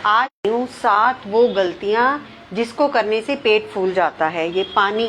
आज 7 वो गलतियां जिसको करने से पेट फूल जाता है। ये पानी,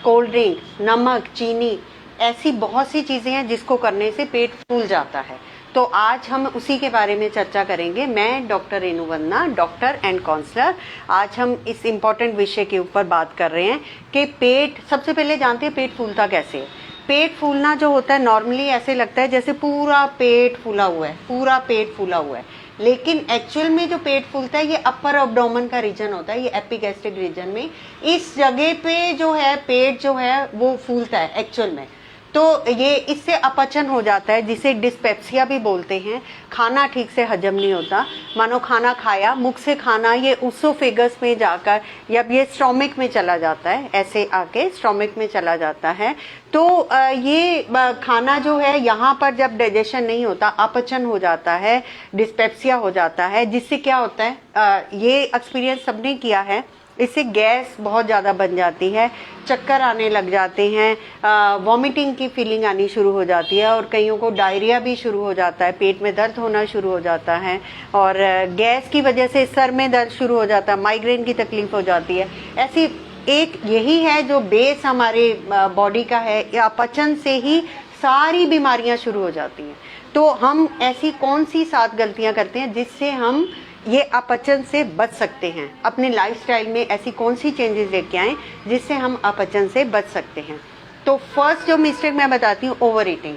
कोल्ड ड्रिंक, नमक, चीनी, ऐसी बहुत सी चीजें हैं जिसको करने से पेट फूल जाता है। तो आज हम उसी के बारे में चर्चा करेंगे। मैं doctor Renu Vandana, doctor and counsellor. आज हम इस इम्पोर्टेंट विषय के ऊपर बात कर रहे हैं कि पेट, सबसे पहले जानते हैं पेट फूलता कैसे है। पेट फूलना जो होता है नॉर्मली ऐसे लगता है जैसे पूरा पेट फूला हुआ है, पूरा पेट फूला हुआ है, लेकिन एक्चुअल में जो पेट फूलता है ये अपर एब्डोमेन का रीजन होता है, ये एपिगैस्ट्रिक रीजन में, इस जगह पे जो है पेट जो है वो फूलता है एक्चुअल में। तो ये इससे अपचन हो जाता है, जिसे डिस्पेप्सिया भी बोलते हैं। खाना ठीक से हजम नहीं होता, मानो खाना खाया, मुख से खाना ये उसोफेगस में जाकर जब ये स्टोमिक में चला जाता है, ऐसे आके स्टोमिक में चला जाता है, तो ये खाना जो है यहाँ पर जब डाइजेशन नहीं होता, अपचन हो जाता है, डिस्पेप्सिया हो जाता है, जिससे क्या होता है, ये एक्सपीरियंस सबने किया है, इससे गैस बहुत ज़्यादा बन जाती है, चक्कर आने लग जाते हैं, वॉमिटिंग की फीलिंग आनी शुरू हो जाती है, और कईयों को डायरिया भी शुरू हो जाता है, पेट में दर्द होना शुरू हो जाता है, और गैस की वजह से सर में दर्द शुरू हो जाता है, माइग्रेन की तकलीफ हो जाती है। ऐसी एक यही है जो बेस हमारे बॉडी का है, या अपचन से ही सारी बीमारियां शुरू हो जाती हैं। तो हम ऐसी कौन सी 7 गलतियां करते हैं जिससे हम ये अपचन से बच सकते हैं। अपने लाइफस्टाइल में ऐसी कौन सी चेंजेस लेके आएं जिससे हम अपचन से बच सकते हैं। तो फर्स्ट जो मिस्टेक मैं बताती हूँ, ओवर ईटिंग।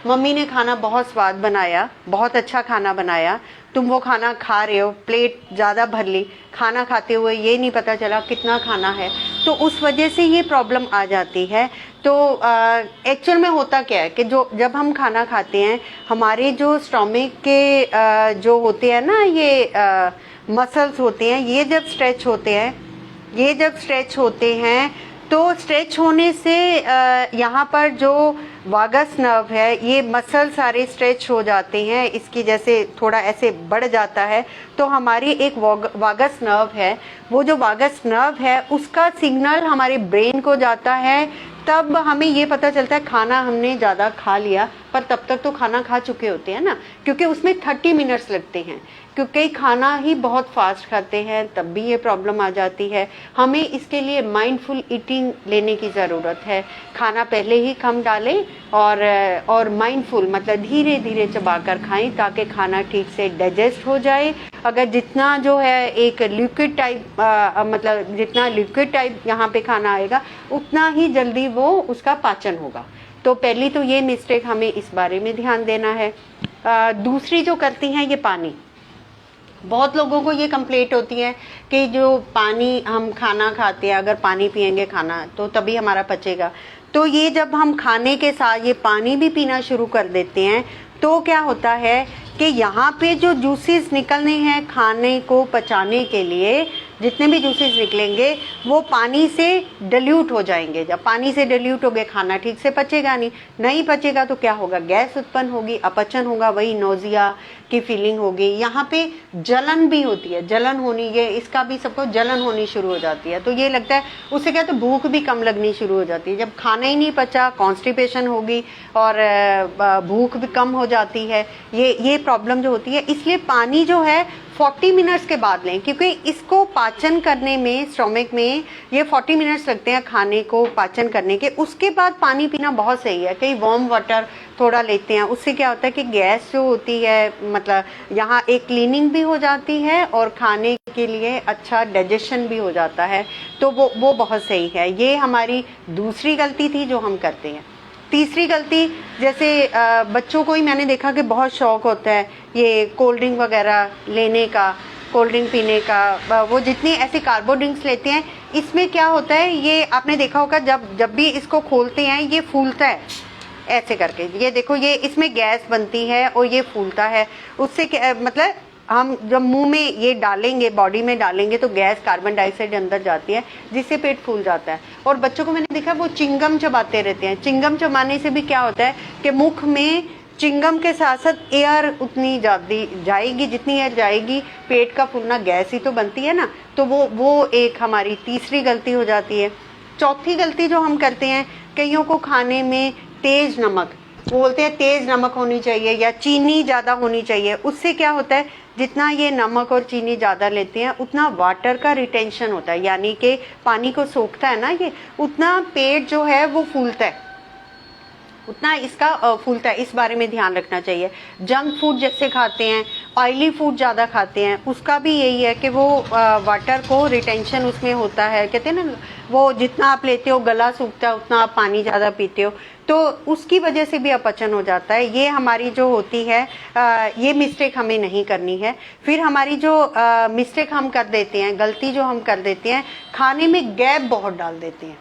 मम्मी ने खाना बहुत स्वाद बनाया, बहुत अच्छा खाना बनाया, तुम वो खाना खा रहे हो, प्लेट ज़्यादा भर ली, खाना खाते हुए ये नहीं पता चला कितना खाना है, तो उस वजह से ये प्रॉब्लम आ जाती है। तो एक्चुअल में होता क्या है कि जब हम खाना खाते हैं, हमारे जो स्टोमिक के जो होते हैं ना, ये मसल्स होते हैं, ये जब स्ट्रेच होते हैं, तो स्ट्रेच होने से यहाँ पर जो वागस नर्व है, ये मसल सारे स्ट्रेच हो जाते हैं, इसकी जैसे थोड़ा ऐसे बढ़ जाता है, तो हमारी एक वागस नर्व है, वो जो वागस नर्व है उसका सिग्नल हमारे ब्रेन को जाता है, तब हमें ये पता चलता है खाना हमने ज़्यादा खा लिया, पर तब तक तो खाना खा चुके होते हैं ना, क्योंकि उसमें 30 मिनट्स लगते हैं, क्योंकि खाना ही बहुत फास्ट खाते हैं, तब भी ये प्रॉब्लम आ जाती है। हमें इसके लिए माइंडफुल ईटिंग लेने की ज़रूरत है। खाना पहले ही कम डालें और माइंडफुल मतलब धीरे धीरे चबाकर खाएं, ताकि खाना ठीक से डाइजेस्ट हो जाए। अगर जितना जो है एक लिक्विड टाइप मतलब जितना लिक्विड टाइप यहाँ पे खाना आएगा, उतना ही जल्दी वो उसका पाचन होगा। तो पहली तो ये मिस्टेक हमें इस बारे में ध्यान देना है। दूसरी जो करती हैं, ये पानी। बहुत लोगों को ये कंप्लेंट होती है कि जो पानी हम खाना खाते हैं, अगर पानी पिएंगे खाना तो तभी हमारा पचेगा। तो ये जब हम खाने के साथ ये पानी भी पीना शुरू कर देते हैं, तो क्या होता है कि यहाँ पे जो जूसेस निकलने हैं खाने को पचाने के लिए, जितने भी जूसेस निकलेंगे वो पानी से डिल्यूट हो जाएंगे। जब पानी से डिल्यूट हो गए, खाना ठीक से पचेगा नहीं पचेगा तो क्या होगा, गैस उत्पन्न होगी, अपचन होगा, वही नोजिया की फीलिंग होगी। यहाँ पे जलन भी होती है, जलन होनी, ये इसका भी सबको जलन होनी शुरू हो जाती है। तो ये लगता है उससे क्या, तो भूख भी कम लगनी शुरू हो जाती है। जब खाना ही नहीं पचा, कॉन्स्टिपेशन होगी और भूख भी कम हो जाती है। ये प्रॉब्लम जो होती है, इसलिए पानी जो है 40 मिनट्स के बाद लें, क्योंकि इसको पाचन करने में स्टोमिक में ये 40 मिनट्स लगते हैं खाने को पाचन करने के। उसके बाद पानी पीना बहुत सही है। कई वार्म वाटर थोड़ा लेते हैं, उससे क्या होता है कि गैस जो होती है, मतलब यहाँ एक क्लीनिंग भी हो जाती है और खाने के लिए अच्छा डाइजेशन भी हो जाता है। तो वो बहुत सही है। ये हमारी दूसरी गलती थी जो हम करते हैं। तीसरी गलती, जैसे बच्चों को ही मैंने देखा कि बहुत शौक होता है ये कोल्ड ड्रिंक वगैरह लेने का, कोल्ड ड्रिंक पीने का। वो जितनी ऐसे कार्बो ड्रिंक्स लेते हैं, इसमें क्या होता है, ये आपने देखा होगा, जब भी इसको खोलते हैं ये फूलता है ऐसे करके। ये देखो, ये इसमें गैस बनती है और ये फूलता है। उससे मतलब हम जब मुंह में ये डालेंगे, बॉडी में डालेंगे, तो गैस, कार्बन डाइऑक्साइड अंदर जाती है, जिससे पेट फूल जाता है। और बच्चों को मैंने देखा वो चिंगम चबाते रहते हैं। चिंगम चबाने से भी क्या होता है कि मुख में चिंगम के साथ साथ एयर उतनी जाएगी, जितनी एयर जाएगी, पेट का फूलना, गैस ही तो बनती है ना। तो वो एक हमारी तीसरी गलती हो जाती है। चौथी गलती जो हम करते हैं, कईयों को खाने में बोलते हैं तेज नमक होनी चाहिए या चीनी ज्यादा होनी चाहिए। उससे क्या होता है, जितना ये नमक और चीनी ज़्यादा लेते हैं उतना वाटर का रिटेंशन होता है, यानी कि पानी को सोखता है ना ये, उतना पेट जो है वो फूलता है, उतना इसका फूलता है। इस बारे में ध्यान रखना चाहिए। जंक फूड जैसे खाते हैं, ऑयली फूड ज़्यादा खाते हैं, उसका भी यही है कि वो वाटर को रिटेंशन उसमें होता है, कहते हैं ना वो जितना आप लेते हो गला सूखता है उतना आप पानी ज़्यादा पीते हो, तो उसकी वजह से भी अपचन हो जाता है। ये हमारी जो होती है ये मिस्टेक हमें नहीं करनी है। फिर हमारी जो मिस्टेक हम कर देते हैं, गलती जो हम कर देते हैं, खाने में गैप बहुत डाल देते हैं।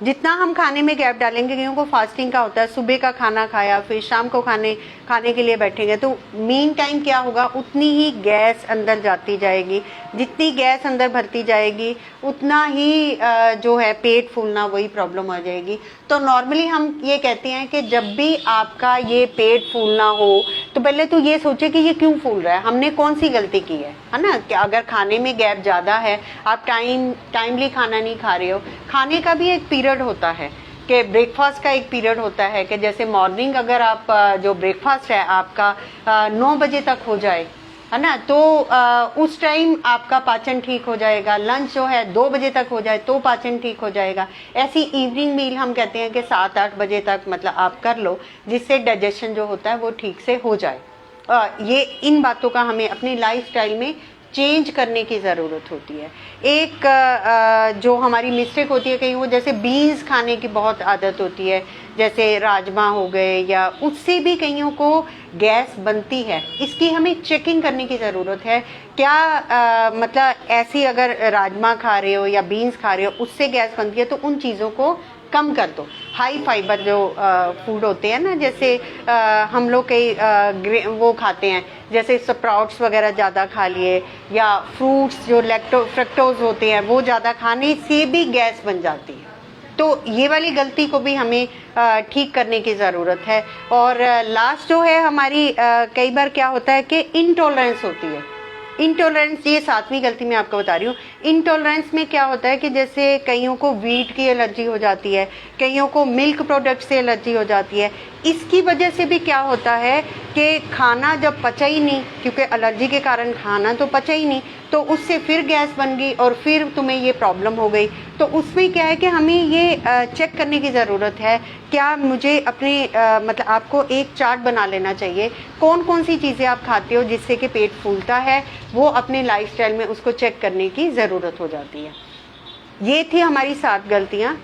जितना हम खाने में गैप डालेंगे, कईयों को फास्टिंग का होता है, सुबह का खाना खाया फिर शाम को खाने के लिए बैठेंगे, तो मीन टाइम क्या होगा, उतनी ही गैस अंदर जाती जाएगी। जितनी गैस अंदर भरती जाएगी उतना ही जो है पेट फूलना, वही प्रॉब्लम आ जाएगी। तो नॉर्मली हम ये कहते हैं कि जब भी आपका ये पेट फूलना हो तो पहले तो ये सोचे कि ये क्यों फूल रहा है, हमने कौन सी गलती की है ना। कि अगर खाने में गैप ज़्यादा है, आप टाइमली खाना नहीं खा रहे हो, खाने का भी एक पीरियड होता है कि ब्रेकफास्ट का एक पीरियड होता है कि जैसे मॉर्निंग अगर आप जो ब्रेकफास्ट है आपका 9 बजे तक हो जाए, है ना, तो उस टाइम आपका पाचन ठीक हो जाएगा। लंच जो है 2 बजे तक हो जाए तो पाचन ठीक हो जाएगा। ऐसी इवनिंग मील हम कहते हैं कि 7-8 बजे तक मतलब आप कर लो, जिससे डाइजेशन जो होता है वो ठीक से हो जाए। ये इन बातों का हमें अपनी लाइफस्टाइल में चेंज करने की ज़रूरत होती है। एक जो हमारी मिस्टेक होती है, कहीं वो जैसे बीन्स खाने की बहुत आदत होती है, जैसे राजमा हो गए, या उससे भी कईयों को गैस बनती है। इसकी हमें चेकिंग करने की ज़रूरत है। क्या मतलब ऐसी अगर राजमा खा रहे हो या बीन्स खा रहे हो उससे गैस बनती है, तो उन चीज़ों को कम कर दो। हाई फाइबर जो फूड होते हैं ना, जैसे हम लोग कई वो खाते हैं, जैसे स्प्राउट्स वगैरह ज़्यादा खा लिए, या फ्रूट्स जो फ्रक्टोज होते हैं वो ज़्यादा खाने से भी गैस बन जाती है। तो ये वाली गलती को भी हमें ठीक करने की ज़रूरत है। और लास्ट जो है हमारी कई बार क्या होता है कि इंटॉलरेंस होती है। इंटॉलरेंस, ये 7वीं गलती मैं आपको बता रही हूँ। इंटॉलरेंस में क्या होता है कि जैसे कईयों को वीट की एलर्जी हो जाती है, कईयों को मिल्क प्रोडक्ट से एलर्जी हो जाती है। इसकी वजह से भी क्या होता है कि खाना जब पचा ही नहीं, क्योंकि एलर्जी के कारण खाना तो पचा ही नहीं, तो उससे फिर गैस बन गई और फिर तुम्हें ये प्रॉब्लम हो गई। तो उसमें क्या है कि हमें ये चेक करने की ज़रूरत है, क्या मुझे अपने मतलब आपको एक चार्ट बना लेना चाहिए, कौन कौन सी चीज़ें आप खाते हो जिससे कि पेट फूलता है, वो अपने लाइफस्टाइल में उसको चेक करने की ज़रूरत हो जाती है। ये थी हमारी 7 गलतियाँ।